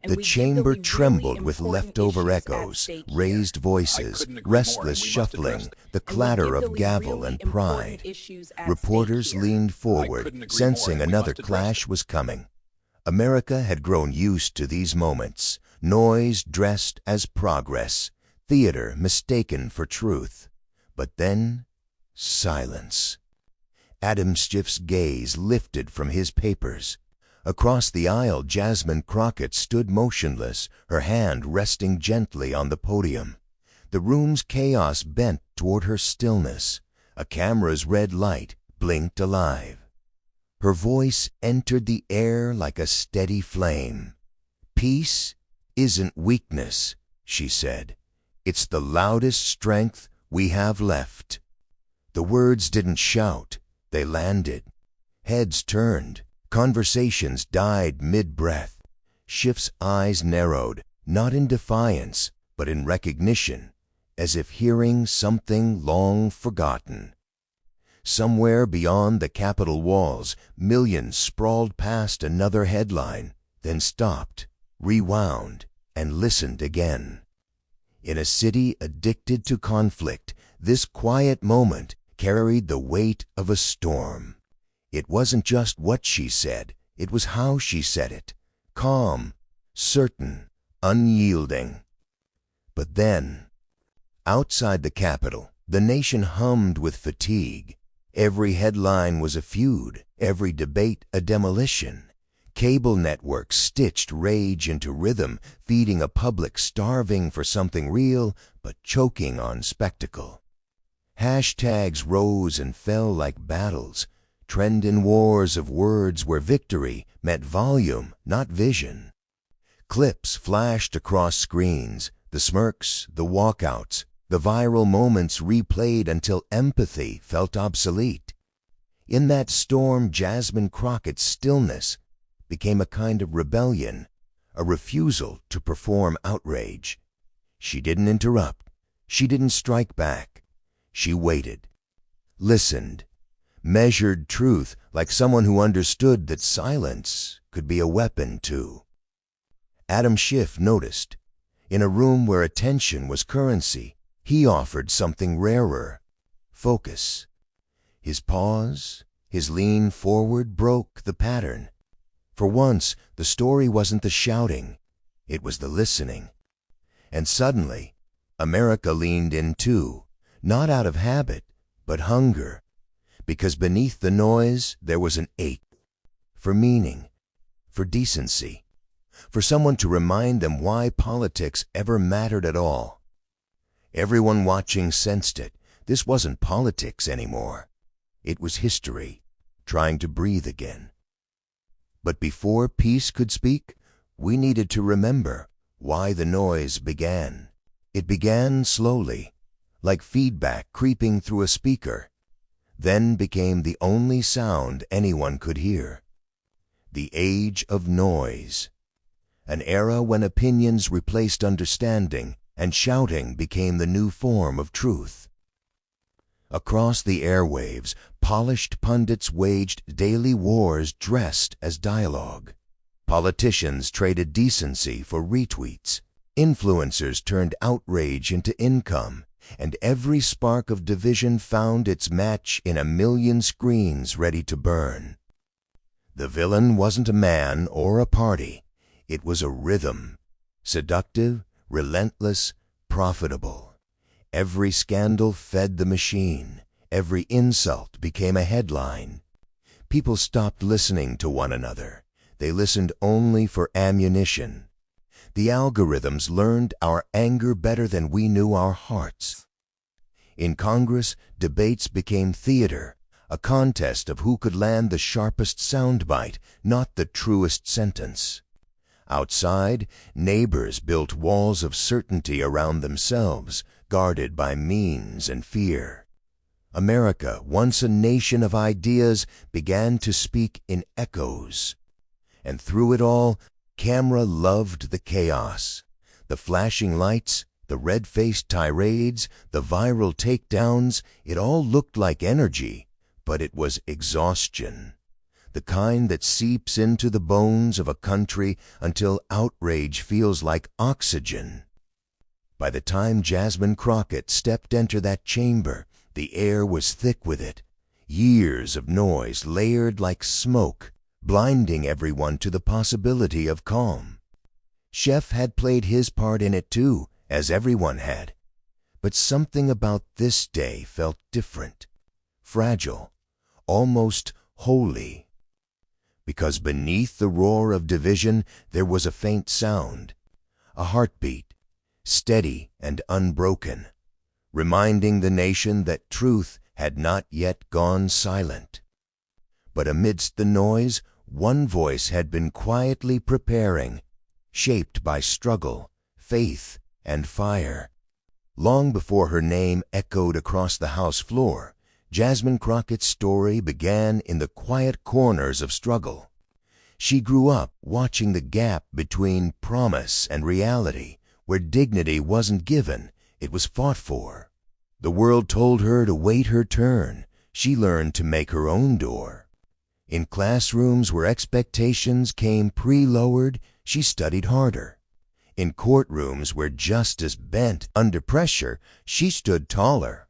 The chamber trembled with leftover echoes, raised voices, restless shuffling, the clatter of gavel and pride. Reporters leaned forward, sensing another clash was coming. America had grown used to these moments, noise dressed as progress, theater mistaken for truth. But then, silence. Adam Schiff's gaze lifted from his papers. Across the aisle, Jasmine Crockett stood motionless, her hand resting gently on the podium. The room's chaos bent toward her stillness. A camera's red light blinked alive. Her voice entered the air like a steady flame. "Peace isn't weakness," she said. "It's the loudest strength we have left." The words didn't shout, they landed. Heads turned. Conversations died mid-breath. Schiff's eyes narrowed, not in defiance, but in recognition, as if hearing something long forgotten. Somewhere beyond the Capitol walls, millions sprawled past another headline, then stopped, rewound, and listened again. In a city addicted to conflict, this quiet moment carried the weight of a storm. It wasn't just what she said, it was how she said it. Calm, certain, unyielding. But then, outside the Capitol, the nation hummed with fatigue. Every headline was a feud, every debate a demolition. Cable networks stitched rage into rhythm, feeding a public starving for something real but choking on spectacle. Hashtags rose and fell like battles, trend-in wars of words where victory meant volume, not vision. Clips flashed across screens, the smirks, the walkouts, the viral moments replayed until empathy felt obsolete. In that storm, Jasmine Crockett's stillness became a kind of rebellion, a refusal to perform outrage. She didn't interrupt. She didn't strike back. She waited, listened, measured truth like someone who understood that silence could be a weapon too. Adam Schiff noticed. In a room where attention was currency, he offered something rarer: focus. His pause, his lean forward broke the pattern. For once, the story wasn't the shouting, it was the listening. And suddenly, America leaned in too, not out of habit, but hunger. Because beneath the noise there was an ache for meaning, for decency, for someone to remind them why politics ever mattered at all. Everyone watching sensed it. This wasn't politics anymore. It was history, trying to breathe again. But before peace could speak, we needed to remember why the noise began. It began slowly, like feedback creeping through a speaker, then became the only sound anyone could hear. The age of noise, an era when opinions replaced understanding and shouting became the new form of truth. Across the airwaves, polished pundits waged daily wars dressed as dialogue. Politicians traded decency for retweets. Influencers turned outrage into income, and every spark of division found its match in a million screens ready to burn. The villain wasn't a man or a party. It was a rhythm, seductive, relentless, profitable. Every scandal fed the machine. Every insult became a headline. People stopped listening to one another. They listened only for ammunition. The algorithms learned our anger better than we knew our hearts. In Congress, debates became theater, a contest of who could land the sharpest soundbite, not the truest sentence. Outside, neighbors built walls of certainty around themselves, guarded by means and fear. America, once a nation of ideas, began to speak in echoes. And through it all, camera loved the chaos. The flashing lights, the red-faced tirades, the viral takedowns, it all looked like energy, but it was exhaustion. the kind that seeps into the bones of a country until outrage feels like oxygen. By the time Jasmine Crockett stepped into that chamber, the air was thick with it. Years of noise layered like smoke, blinding everyone to the possibility of calm. Schiff had played his part in it too, as everyone had. But something about this day felt different, fragile, almost holy. Because beneath the roar of division there was a faint sound, a heartbeat, steady and unbroken, reminding the nation that truth had not yet gone silent. But amidst the noise, one voice had been quietly preparing, shaped by struggle, faith, and fire. Long before her name echoed across the house floor, Jasmine Crockett's story began in the quiet corners of struggle. She grew up watching the gap between promise and reality, where dignity wasn't given, it was fought for. The world told her to wait her turn. She learned to make her own door. In classrooms where expectations came pre-lowered, she studied harder. In courtrooms where justice bent under pressure, she stood taller.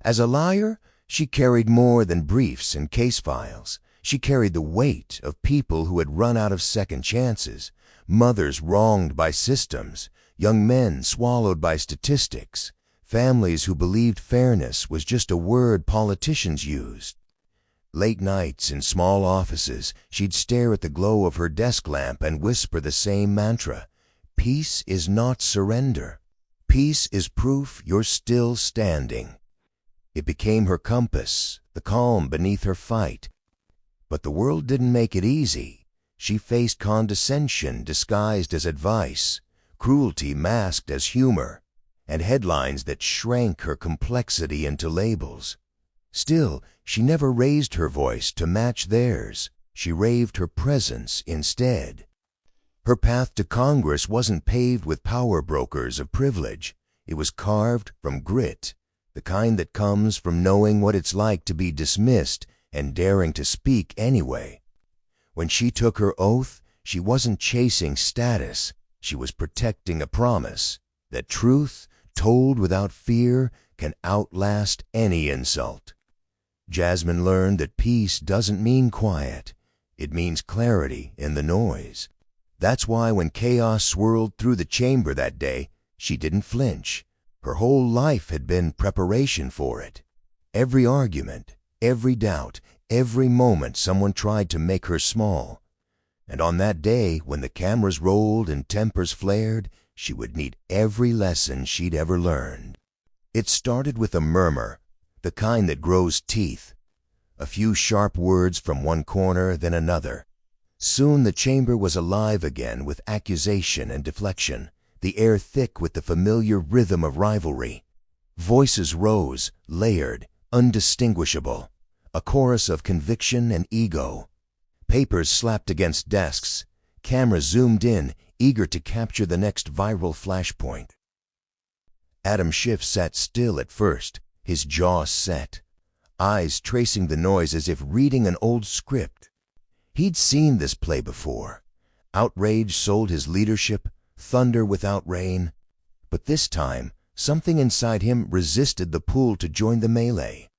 As a liar, she carried more than briefs and case files. She carried the weight of people who had run out of second chances, mothers wronged by systems, young men swallowed by statistics, families who believed fairness was just a word politicians used. Late nights in small offices, she'd stare at the glow of her desk lamp and whisper the same mantra: "Peace is not surrender. Peace is proof you're still standing." It became her compass, the calm beneath her fight. But the world didn't make it easy. She faced condescension disguised as advice, cruelty masked as humor, and headlines that shrank her complexity into labels. Still, she never raised her voice to match theirs. She raved her presence instead. Her path to Congress wasn't paved with power brokers of privilege. It was carved from grit, the kind that comes from knowing what it's like to be dismissed and daring to speak anyway. When she took her oath, she wasn't chasing status. She was protecting a promise that truth, told without fear, can outlast any insult. Jasmine learned that peace doesn't mean quiet. It means clarity in the noise. That's why when chaos swirled through the chamber that day, she didn't flinch. Her whole life had been preparation for it. Every argument, every doubt, every moment someone tried to make her small. And on that day, when the cameras rolled and tempers flared, she would need every lesson she'd ever learned. It started with a murmur, the kind that grows teeth. A few sharp words from one corner, then another. Soon the chamber was alive again with accusation and deflection, the air thick with the familiar rhythm of rivalry. Voices rose, layered, undistinguishable, a chorus of conviction and ego. Papers slapped against desks, cameras zoomed in, eager to capture the next viral flashpoint. Adam Schiff sat still at first, his jaw set, eyes tracing the noise as if reading an old script. He'd seen this play before. Outrage sold his leadership, thunder without rain. But this time, something inside him resisted the pull to join the melee.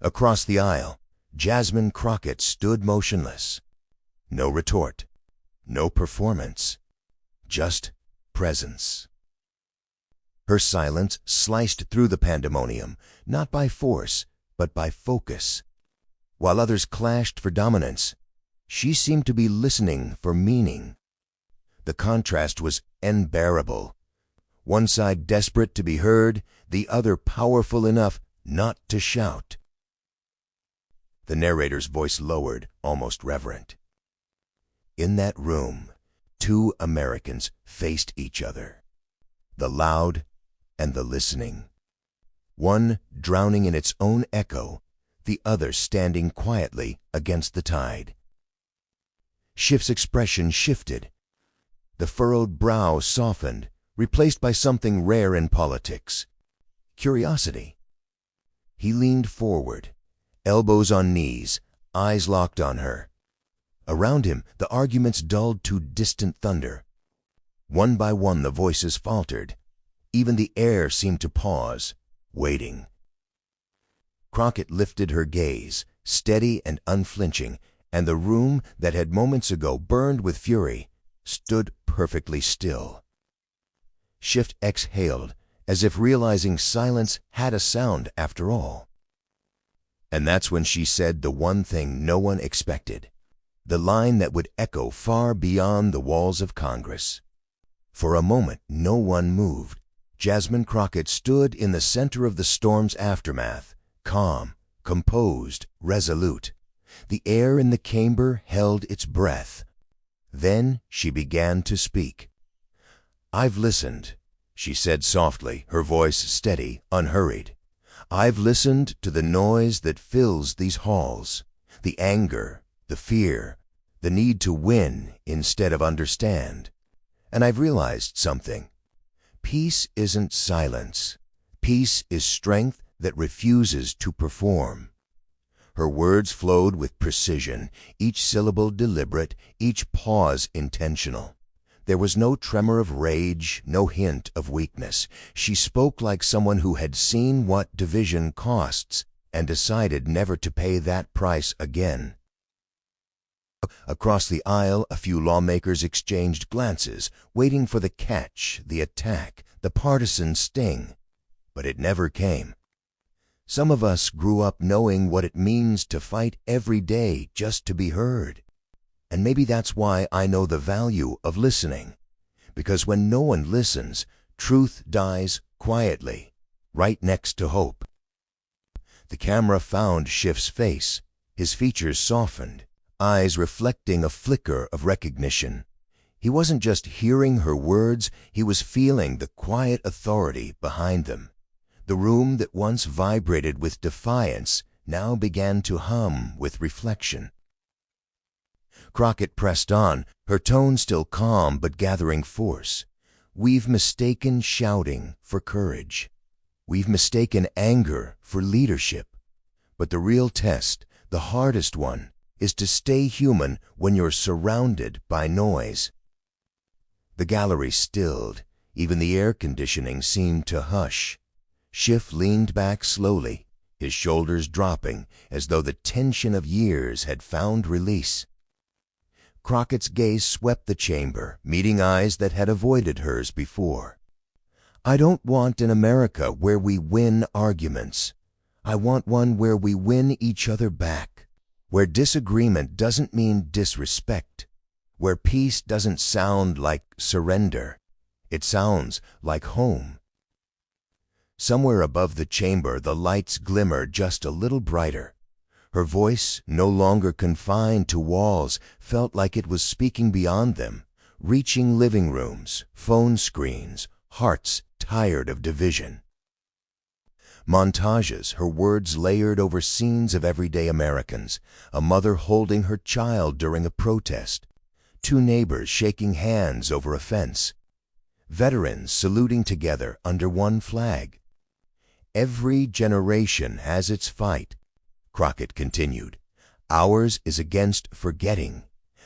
Across the aisle, Jasmine Crockett stood motionless. No retort, no performance, just presence. Her silence sliced through the pandemonium, not by force, but by focus. While others clashed for dominance, she seemed to be listening for meaning. The contrast was unbearable. One side desperate to be heard, the other powerful enough not to shout. The narrator's voice lowered, almost reverent. In that room, two Americans faced each other, the loud and the listening. One drowning in its own echo, the other standing quietly against the tide. Schiff's expression shifted. The furrowed brow softened, replaced by something rare in politics: curiosity. He leaned forward, elbows on knees, eyes locked on her. Around him, the arguments dulled to distant thunder. One by one, the voices faltered. Even the air seemed to pause, waiting. Crockett lifted her gaze, steady and unflinching, and the room that had moments ago burned with fury stood perfectly still. Schiff exhaled, as if realizing silence had a sound after all. And that's when she said the one thing no one expected, the line that would echo far beyond the walls of Congress. For a moment, no one moved. Jasmine Crockett stood in the center of the storm's aftermath, calm, composed, resolute. The air in the chamber held its breath. Then she began to speak. "I've listened," she said softly, her voice steady, unhurried. "I've listened to the noise that fills these halls, the anger, the fear, the need to win instead of understand. And I've realized something. Peace isn't silence. Peace is strength that refuses to perform." Her words flowed with precision, each syllable deliberate, each pause intentional. There was no tremor of rage, no hint of weakness. She spoke like someone who had seen what division costs and decided never to pay that price again. Across the aisle, a few lawmakers exchanged glances, waiting for the catch, the attack, the partisan sting. But it never came. Some of us grew up knowing what it means to fight every day just to be heard. And maybe that's why I know the value of listening. Because when no one listens, truth dies quietly, right next to hope. The camera found Schiff's face, his features softened, eyes reflecting a flicker of recognition. He wasn't just hearing her words, he was feeling the quiet authority behind them. The room that once vibrated with defiance now began to hum with reflection. Crockett pressed on, her tone still calm but gathering force. "We've mistaken shouting for courage. We've mistaken anger for leadership. But the real test, the hardest one, is to stay human when you're surrounded by noise." The gallery stilled. Even the air conditioning seemed to hush. Schiff leaned back slowly, his shoulders dropping as though the tension of years had found release. Crockett's gaze swept the chamber, meeting eyes that had avoided hers before. "I don't want an America where we win arguments. I want one where we win each other back, where disagreement doesn't mean disrespect, where peace doesn't sound like surrender. It sounds like home." Somewhere above the chamber, the lights glimmered just a little brighter. Her voice, no longer confined to walls, felt like it was speaking beyond them, reaching living rooms, phone screens, hearts tired of division. Montages, her words layered over scenes of everyday Americans, a mother holding her child during a protest, two neighbors shaking hands over a fence, veterans saluting together under one flag. "Every generation has its fight," Crockett continued. "Ours is against forgetting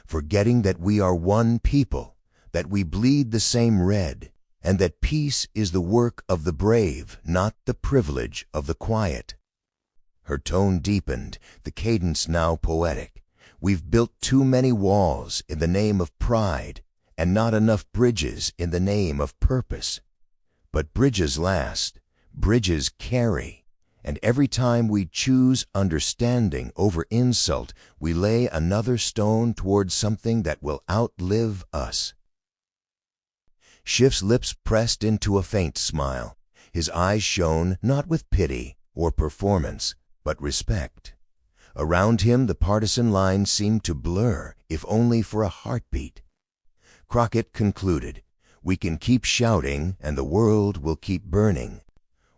that we are one people, that we bleed the same red, and that peace is the work of the brave, not the privilege of the quiet." Her tone deepened, the cadence now poetic. "We've built too many walls in the name of pride, and not enough bridges in the name of purpose. But bridges last. Bridges carry, and every time we choose understanding over insult, we lay another stone towards something that will outlive us." Schiff's lips pressed into a faint smile. His eyes shone not with pity or performance, but respect. Around him, the partisan lines seemed to blur, if only for a heartbeat. Crockett concluded, "We can keep shouting and the world will keep burning.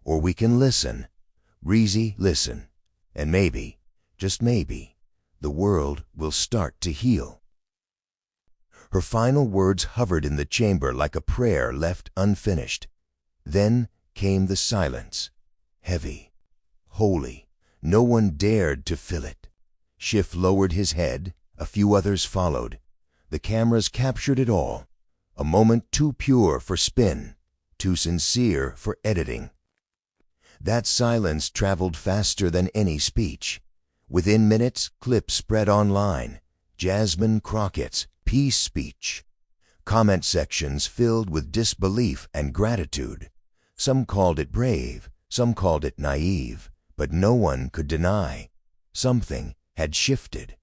Or we can listen, listen, and maybe, just maybe, the world will start to heal." Her final words hovered in the chamber like a prayer left unfinished. Then came the silence, heavy, holy. No one dared to fill it. Schiff lowered his head, A few others followed. The cameras captured it all. A moment too pure for spin, too sincere for editing. That silence traveled faster than any speech. Within minutes, clips spread online. Jasmine Crockett's peace speech. Comment sections filled with disbelief and gratitude. Some called it brave, some called it naive, but no one could deny something had shifted.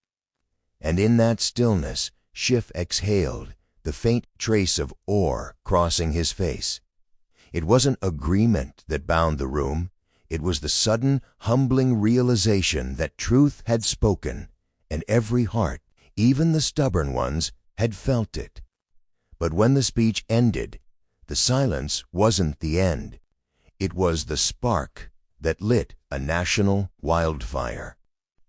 And in that stillness, Schiff exhaled, the faint trace of awe crossing his face. It wasn't agreement that bound the room. It was the sudden, humbling realization that truth had spoken, and every heart, even the stubborn ones, had felt it. But when the speech ended, the silence wasn't the end. It was the spark that lit a national wildfire.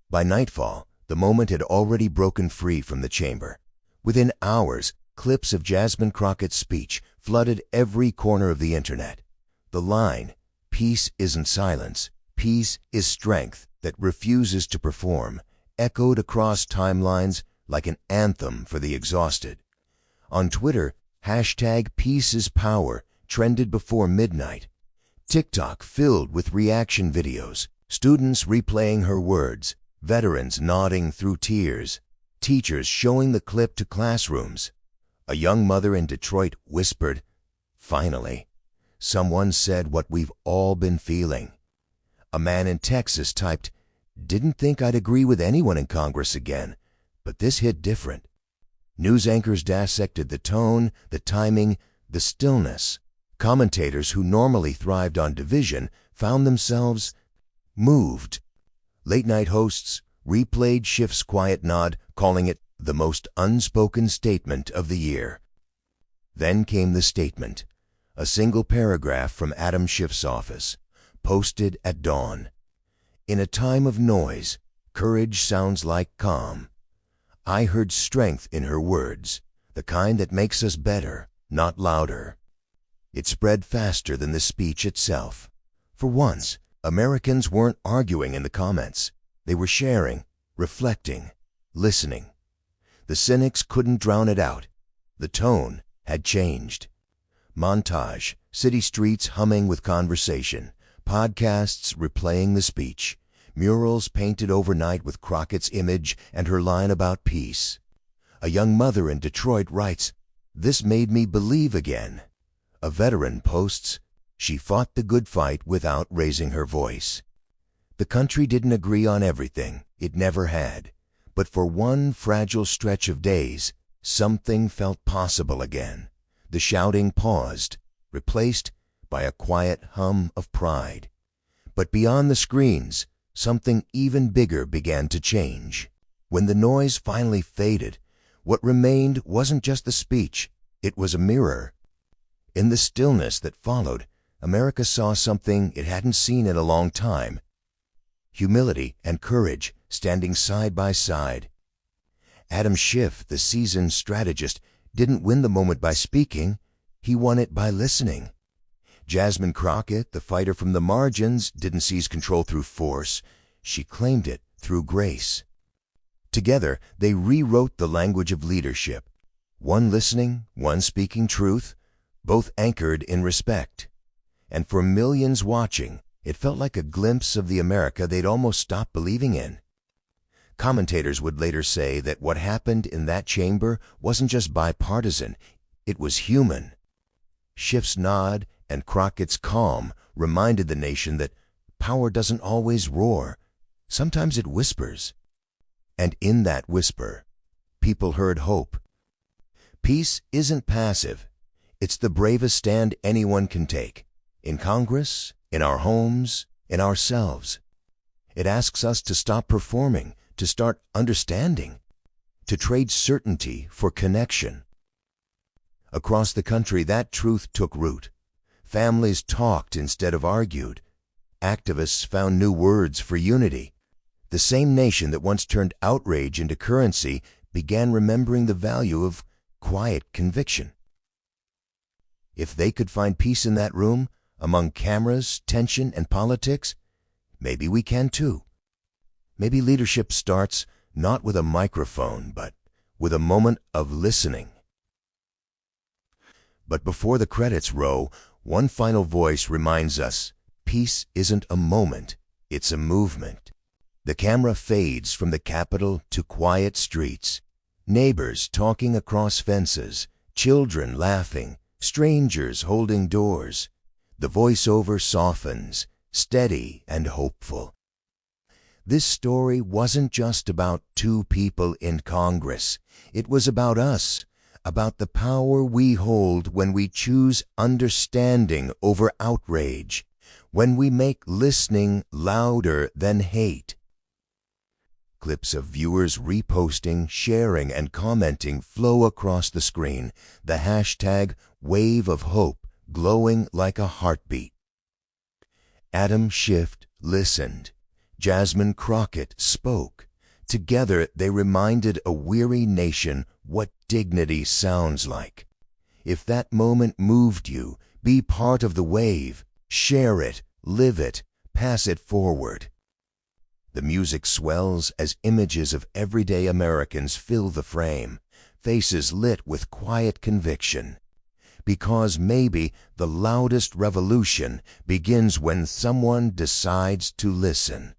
By nightfall, the moment had already broken free from the chamber. Within hours, clips of Jasmine Crockett's speech flooded every corner of the internet. The line, "Peace isn't silence, peace is strength that refuses to perform," echoed across timelines like an anthem for the exhausted. On Twitter, #PeaceIsPower trended before midnight. TikTok filled with reaction videos, students replaying her words, veterans nodding through tears, teachers showing the clip to classrooms. A young mother in Detroit whispered, "Finally, someone said what we've all been feeling." A man in Texas typed, "Didn't think I'd agree with anyone in Congress again, but this hit different." News anchors dissected the tone, the timing, the stillness. Commentators who normally thrived on division found themselves moved. Late-night hosts replayed Schiff's quiet nod, calling it the most unspoken statement of the year. Then came the statement, a single paragraph from Adam Schiff's office, posted at dawn. "In a time of noise, courage sounds like calm. I heard strength in her words, the kind that makes us better, not louder." It spread faster than the speech itself. For once, Americans weren't arguing in the comments. They were sharing, reflecting, listening. The cynics couldn't drown it out. The tone had changed. Montage, city streets humming with conversation, podcasts replaying the speech, murals painted overnight with Crockett's image and her line about peace. A young mother in Detroit writes, "This made me believe again." A veteran posts, "She fought the good fight without raising her voice." The country didn't agree on everything. It never had. But for one fragile stretch of days, something felt possible again. The shouting paused, replaced by a quiet hum of pride. But beyond the screens, something even bigger began to change. When the noise finally faded, what remained wasn't just the speech, it was a mirror. In the stillness that followed, America saw something it hadn't seen in a long time. Humility and courage standing side by side. Adam Schiff, the seasoned strategist, didn't win the moment by speaking, he won it by listening. Jasmine Crockett, the fighter from the margins, didn't seize control through force, she claimed it through grace. Together, they rewrote the language of leadership. One listening, one speaking truth, both anchored in respect. And for millions watching, it felt like a glimpse of the America they'd almost stopped believing in. Commentators would later say that what happened in that chamber wasn't just bipartisan, it was human. Schiff's nod and Crockett's calm reminded the nation that power doesn't always roar, sometimes it whispers. And in that whisper, people heard hope. Peace isn't passive. It's the bravest stand anyone can take, in Congress, in our homes, in ourselves. It asks us to stop performing, to start understanding, to trade certainty for connection. Across the country, that truth took root. Families talked instead of argued. Activists found new words for unity. The same nation that once turned outrage into currency began remembering the value of quiet conviction. If they could find peace in that room, among cameras, tension, and politics, maybe we can too. Maybe leadership starts not with a microphone, but with a moment of listening. But before the credits roll, one final voice reminds us, peace isn't a moment, it's a movement. The camera fades from the Capitol to quiet streets, neighbors talking across fences, children laughing, strangers holding doors. The voiceover softens, steady and hopeful. This story wasn't just about two people in Congress. It was about us, about the power we hold when we choose understanding over outrage, when we make listening louder than hate. Clips of viewers reposting, sharing, and commenting flow across the screen, the hashtag wave of hope glowing like a heartbeat. Adam Schiff listened. Jasmine Crockett spoke. Together they reminded a weary nation what dignity sounds like. If that moment moved you, be part of the wave. Share it, live it, pass it forward. The music swells as images of everyday Americans fill the frame, faces lit with quiet conviction. Because maybe the loudest revolution begins when someone decides to listen.